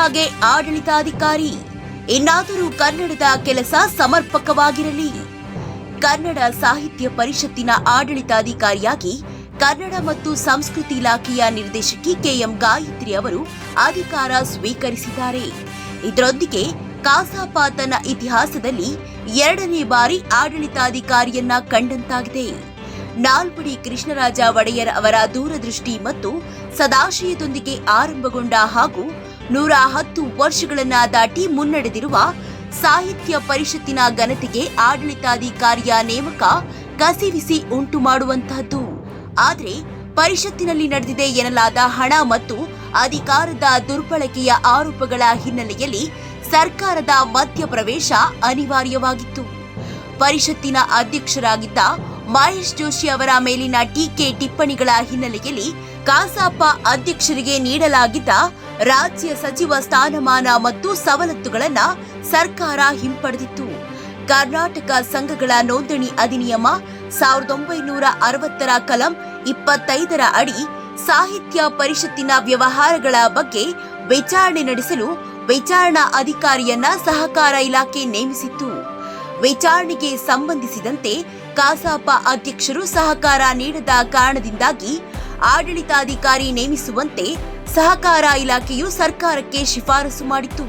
ಹಾಗೆ ಆಡಳಿತಾಧಿಕಾರಿ ಇನ್ನಾದರೂ ಕನ್ನಡದ ಕೆಲಸ ಸಮರ್ಪಕವಾಗಿರಲಿ. ಕನ್ನಡ ಸಾಹಿತ್ಯ ಪರಿಷತ್ತಿನ ಆಡಳಿತಾಧಿಕಾರಿಯಾಗಿ ಕನ್ನಡ ಮತ್ತು ಸಂಸ್ಕೃತಿ ಇಲಾಖೆಯ ನಿರ್ದೇಶಕಿ ಕೆಎಂ ಗಾಯತ್ರಿ ಅವರು ಅಧಿಕಾರ ಸ್ವೀಕರಿಸಿದ್ದಾರೆ. ಇದರೊಂದಿಗೆ ಕಸಾಪ ತನ್ನ ಇತಿಹಾಸದಲ್ಲಿ 2ನೇ ಬಾರಿ ಆಡಳಿತಾಧಿಕಾರಿಯನ್ನ ಕಂಡಂತಾಗಿದೆ. ನಾಲ್ವಡಿ ಕೃಷ್ಣರಾಜ ಒಡೆಯರ್ ಅವರ ದೂರದೃಷ್ಟಿ ಮತ್ತು ಸದಾಶಯದೊಂದಿಗೆ ಆರಂಭಗೊಂಡ ಹಾಗೂ 110 ವರ್ಷಗಳನ್ನ ದಾಟಿ ಮುನ್ನಡೆದಿರುವ ಸಾಹಿತ್ಯ ಪರಿಷತ್ತಿನ ಘನತೆಗೆ ಆಡಳಿತಾಧಿಕಾರಿಯ ನೇಮಕ ಕಸಿವಿಸಿ ಉಂಟು ಮಾಡುವಂತಹದ್ದು. ಆದರೆ ಪರಿಷತ್ತಿನಲ್ಲಿ ನಡೆದಿದೆ ಎನ್ನಲಾದ ಹಣ ಮತ್ತು ಅಧಿಕಾರದ ದುರ್ಬಳಕೆಯ ಆರೋಪಗಳ ಹಿನ್ನೆಲೆಯಲ್ಲಿ ಸರ್ಕಾರದ ಮಧ್ಯಪ್ರವೇಶ ಅನಿವಾರ್ಯವಾಗಿತ್ತು. ಪರಿಷತ್ತಿನ ಅಧ್ಯಕ್ಷರಾಗಿದ್ದ ಮಹೇಶ್ ಜೋಶಿ ಅವರ ಮೇಲಿನ ಟೀಕೆ ಟಿಪ್ಪಣಿಗಳ ಹಿನ್ನೆಲೆಯಲ್ಲಿ ಕಸಾಪ ಅಧ್ಯಕ್ಷರಿಗೆ ನೀಡಲಾಗಿದ್ದ ರಾಜ್ಯ ಸಚಿವ ಸ್ಥಾನಮಾನ ಮತ್ತು ಸವಲತ್ತುಗಳನ್ನು ಸರ್ಕಾರ ಹಿಂಪಡೆದಿತ್ತು. ಕರ್ನಾಟಕ ಸಂಘಗಳ ನೋಂದಣಿ ಅಧಿನಿಯಮ 1960 ಕಲಂ 25 ಅಡಿ ಸಾಹಿತ್ಯ ಪರಿಷತ್ತಿನ ವ್ಯವಹಾರಗಳ ಬಗ್ಗೆ ವಿಚಾರಣೆ ನಡೆಸಲು ವಿಚಾರಣಾ ಅಧಿಕಾರಿಯನ್ನ ಸಹಕಾರ ಇಲಾಖೆ ನೇಮಿಸಿತ್ತು. ವಿಚಾರಣೆಗೆ ಸಂಬಂಧಿಸಿದಂತೆ ಕಸಾಪ ಅಧ್ಯಕ್ಷರು ಸಹಕಾರ ನೀಡದ ಕಾರಣದಿಂದಾಗಿ ಆಡಳಿತಾಧಿಕಾರಿ ನೇಮಿಸುವಂತೆ ಸಹಕಾರ ಇಲಾಖೆಯು ಸರ್ಕಾರಕ್ಕೆ ಶಿಫಾರಸು ಮಾಡಿತ್ತು.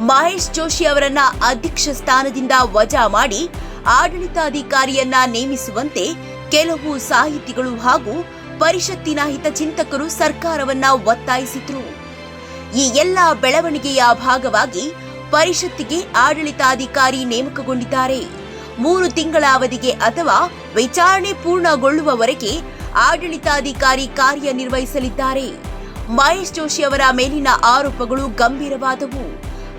ಮಹೇಶ್ ಜೋಶಿ ಅವರನ್ನ ಅಧ್ಯಕ್ಷ ಸ್ಥಾನದಿಂದ ವಜಾ ಮಾಡಿ ಆಡಳಿತಾಧಿಕಾರಿಯನ್ನ ನೇಮಿಸುವಂತೆ ಕೆಲವು ಸಾಹಿತಿಗಳು ಹಾಗೂ ಪರಿಷತ್ತಿನ ಹಿತಚಿಂತಕರು ಸರ್ಕಾರವನ್ನ ಒತ್ತಾಯಿಸಿದ್ರು. ಈ ಎಲ್ಲ ಬೆಳವಣಿಗೆಯ ಭಾಗವಾಗಿ ಪರಿಷತ್ತಿಗೆ ಆಡಳಿತಾಧಿಕಾರಿ ನೇಮಕಗೊಂಡಿದ್ದಾರೆ. 3 ತಿಂಗಳ ಅವಧಿಗೆ ಅಥವಾ ವಿಚಾರಣೆ ಪೂರ್ಣಗೊಳ್ಳುವವರೆಗೆ ಆಡಳಿತಾಧಿಕಾರಿ ಕಾರ್ಯನಿರ್ವಹಿಸಲಿದ್ದಾರೆ. ಮಹೇಶ್ ಜೋಶಿ ಅವರ ಮೇಲಿನ ಆರೋಪಗಳು ಗಂಭೀರವಾದವು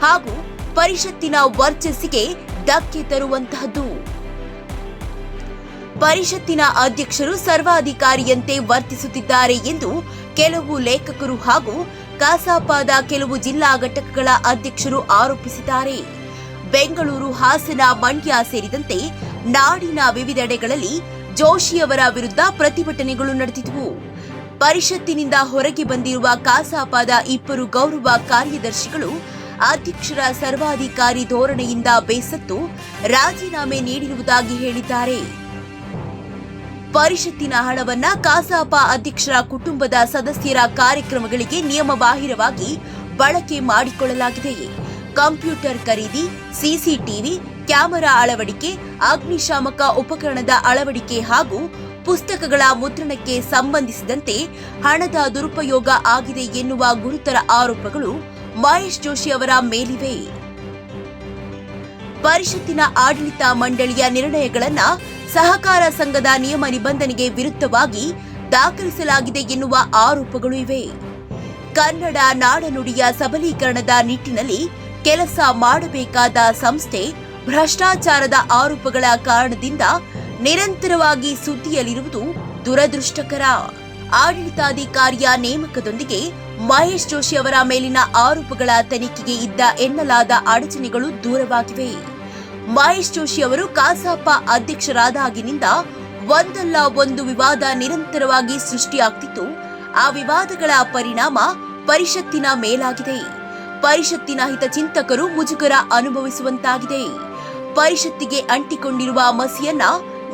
ಹಾಗೂ ಪರಿಷತ್ತಿನ ವರ್ಚಸ್ಸಿಗೆ ಧಕ್ಕೆ ತರುವಂತಹದ್ದು. ಪರಿಷತ್ತಿನ ಅಧ್ಯಕ್ಷರು ಸರ್ವಾಧಿಕಾರಿಯಂತೆ ವರ್ತಿಸುತ್ತಿದ್ದಾರೆ ಎಂದು ಕೆಲವು ಲೇಖಕರು ಹಾಗೂ ಕಸಾಪದ ಕೆಲವು ಜಿಲ್ಲಾ ಘಟಕಗಳ ಅಧ್ಯಕ್ಷರು ಆರೋಪಿಸಿದ್ದಾರೆ. ಬೆಂಗಳೂರು, ಹಾಸನ, ಮಂಡ್ಯ ಸೇರಿದಂತೆ ನಾಡಿನ ವಿವಿಧೆಡೆಗಳಲ್ಲಿ ಜೋಶಿಯವರ ವಿರುದ್ಧ ಪ್ರತಿಭಟನೆಗಳು ನಡೆದಿದ್ದವು. ಪರಿಷತ್ತಿನಿಂದ ಹೊರಗೆ ಬಂದಿರುವ ಕಸಾಪದ 2 ಗೌರವ ಕಾರ್ಯದರ್ಶಿಗಳು ಅಧ್ಯಕ್ಷರ ಸರ್ವಾಧಿಕಾರಿ ಧೋರಣೆಯಿಂದ ಬೇಸತ್ತು ರಾಜೀನಾಮೆ ನೀಡಿರುವುದಾಗಿ ಹೇಳಿದ್ದಾರೆ. ಪರಿಷತ್ತಿನ ಹಣವನ್ನ ಕಸಾಪ ಅಧ್ಯಕ್ಷರ ಕುಟುಂಬದ ಸದಸ್ಯರ ಕಾರ್ಯಕ್ರಮಗಳಿಗೆ ನಿಯಮಬಾಹಿರವಾಗಿ ಬಳಕೆ ಮಾಡಿಕೊಳ್ಳಲಾಗಿದೆ. ಕಂಪ್ಯೂಟರ್ ಖರೀದಿ, ಸಿಸಿಟಿವಿ ಕ್ಯಾಮೆರಾ ಅಳವಡಿಕೆ, ಅಗ್ನಿಶಾಮಕ ಉಪಕರಣದ ಅಳವಡಿಕೆ ಹಾಗೂ ಪುಸ್ತಕಗಳ ಮುದ್ರಣಕ್ಕೆ ಸಂಬಂಧಿಸಿದಂತೆ ಹಣದ ದುರುಪಯೋಗ ಆಗಿದೆ ಎನ್ನುವ ಗುರುತರ ಆರೋಪಗಳು ಮಹೇಶ್ ಜೋಶಿ ಅವರ ಮೇಲಿವೆ. ಪರಿಷತ್ತಿನ ಆಡಳಿತ ಮಂಡಳಿಯ ನಿರ್ಣಯಗಳನ್ನು ಸಹಕಾರ ಸಂಘದ ನಿಯಮ ನಿಬಂಧನೆಗೆ ವಿರುದ್ಧವಾಗಿ ದಾಖಲಿಸಲಾಗಿದೆ ಎನ್ನುವ ಆರೋಪಗಳು ಇವೆ. ಕನ್ನಡ ನಾಡನುಡಿಯ ಸಬಲೀಕರಣದ ನಿಟ್ಟಿನಲ್ಲಿ ಕೆಲಸ ಮಾಡಬೇಕಾದ ಸಂಸ್ಥೆ ಭ್ರಷ್ಟಾಚಾರದ ಆರೋಪಗಳ ಕಾರಣದಿಂದ ನಿರಂತರವಾಗಿ ಸುದ್ದಿಯಲ್ಲಿರುವುದು ದುರದೃಷ್ಟಕರ. ಆಡಳಿತಾಧಿಕಾರಿಯ ನೇಮಕದೊಂದಿಗೆ ಮಹೇಶ್ ಜೋಶಿ ಅವರ ಮೇಲಿನ ಆರೋಪಗಳ ತನಿಖೆಗೆ ಇದ್ದ ಎನ್ನಲಾದ ಅಡಚಣೆಗಳು ದೂರವಾಗಿವೆ. ಮಹೇಶ್ ಜೋಶಿ ಅವರು ಕಸಾಪ ಅಧ್ಯಕ್ಷರಾದಾಗಿನಿಂದ ಒಂದಲ್ಲ ಒಂದು ವಿವಾದ ನಿರಂತರವಾಗಿ ಸೃಷ್ಟಿಯಾಗ್ತಿತ್ತು. ಆ ವಿವಾದಗಳ ಪರಿಣಾಮ ಪರಿಷತ್ತಿನ ಮೇಲಾಗಿದೆ. ಪರಿಷತ್ತಿನ ಹಿತಚಿಂತಕರು ಮುಜುಗರ ಅನುಭವಿಸುವಂತಾಗಿದೆ. ಪರಿಷತ್ತಿಗೆ ಅಂಟಿಕೊಂಡಿರುವ ಮಸಿಯನ್ನ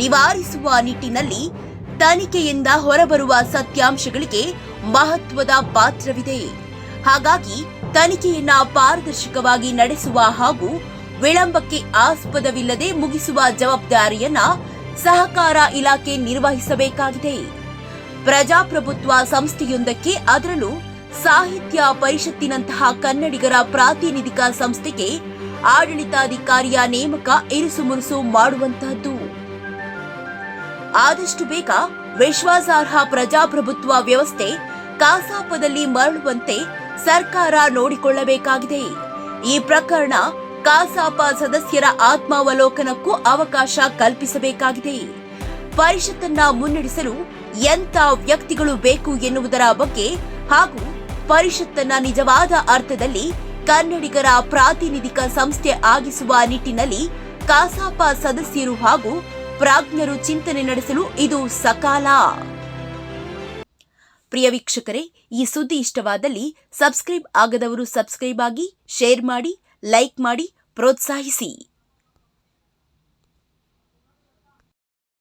ನಿವಾರಿಸುವ ನಿಟ್ಟಿನಲ್ಲಿ ತನಿಖೆಯಿಂದ ಹೊರಬರುವ ಸತ್ಯಾಂಶಗಳಿಗೆ ಮಹತ್ವದ ಪಾತ್ರವಿದೆ. ಹಾಗಾಗಿ ತನಿಖೆಯನ್ನ ಪಾರದರ್ಶಕವಾಗಿ ನಡೆಸುವ ಹಾಗೂ ವಿಳಂಬಕ್ಕೆ ಆಸ್ಪದವಿಲ್ಲದೆ ಮುಗಿಸುವ ಜವಾಬ್ದಾರಿಯನ್ನ ಸಹಕಾರ ಇಲಾಖೆ ನಿರ್ವಹಿಸಬೇಕಾಗಿದೆ. ಪ್ರಜಾಪ್ರಭುತ್ವ ಸಂಸ್ಥೆಯೊಂದಕ್ಕೆ, ಅದರಲ್ಲೂ ಸಾಹಿತ್ಯ ಪರಿಷತ್ತಿನಂತಹ ಕನ್ನಡಿಗರ ಪ್ರಾತಿನಿಧಿಕ ಸಂಸ್ಥೆಗೆ ಆಡಳಿತಾಧಿಕಾರಿಯ ನೇಮಕ ಇರುಸುಮುರುಸು ಮಾಡುವಂತಹದ್ದು. ಆದಷ್ಟು ಬೇಗ ವಿಶ್ವಾಸಾರ್ಹ ಪ್ರಜಾಪ್ರಭುತ್ವ ವ್ಯವಸ್ಥೆ ಕಸಾಪದಲ್ಲಿ ಮರಳುವಂತೆ ಸರ್ಕಾರ ನೋಡಿಕೊಳ್ಳಬೇಕಾಗಿದೆ. ಈ ಪ್ರಕರಣ ಕಸಾಪ ಸದಸ್ಯರ ಆತ್ಮಾವಲೋಕನಕ್ಕೂ ಅವಕಾಶ ಕಲ್ಪಿಸಬೇಕಾಗಿದೆ. ಪರಿಷತ್ತನ್ನ ಮುನ್ನಡೆಸಲು ಎಂಥ ವ್ಯಕ್ತಿಗಳು ಬೇಕು ಎನ್ನುವುದರ ಬಗ್ಗೆ ಹಾಗೂ ಪರಿಷತ್ತನ್ನ ನಿಜವಾದ ಅರ್ಥದಲ್ಲಿ ಕನ್ನಡಿಗರ ಪ್ರಾತಿನಿಧಿಕ ಸಂಸ್ಥೆ ಆಗಿಸುವ ನಿಟ್ಟಿನಲ್ಲಿ ಕಸಾಪ ಸದಸ್ಯರು ಹಾಗೂ ಪ್ರಾಜ್ಞರು ಚಿಂತನೆ ನಡೆಸಲು ಇದು ಸಕಾಲ. ಪ್ರಿಯ ವೀಕ್ಷಕರೇ, ಈ ಸುದ್ದಿ ಇಷ್ಟವಾದಲ್ಲಿ ಸಬ್ಸ್ಕ್ರೈಬ್ ಆಗದವರು ಸಬ್ಸ್ಕ್ರೈಬ್ ಆಗಿ, ಶೇರ್ ಮಾಡಿ, ಲೈಕ್ ಮಾಡಿ, ಪ್ರೋತ್ಸಾಹಿಸಿ.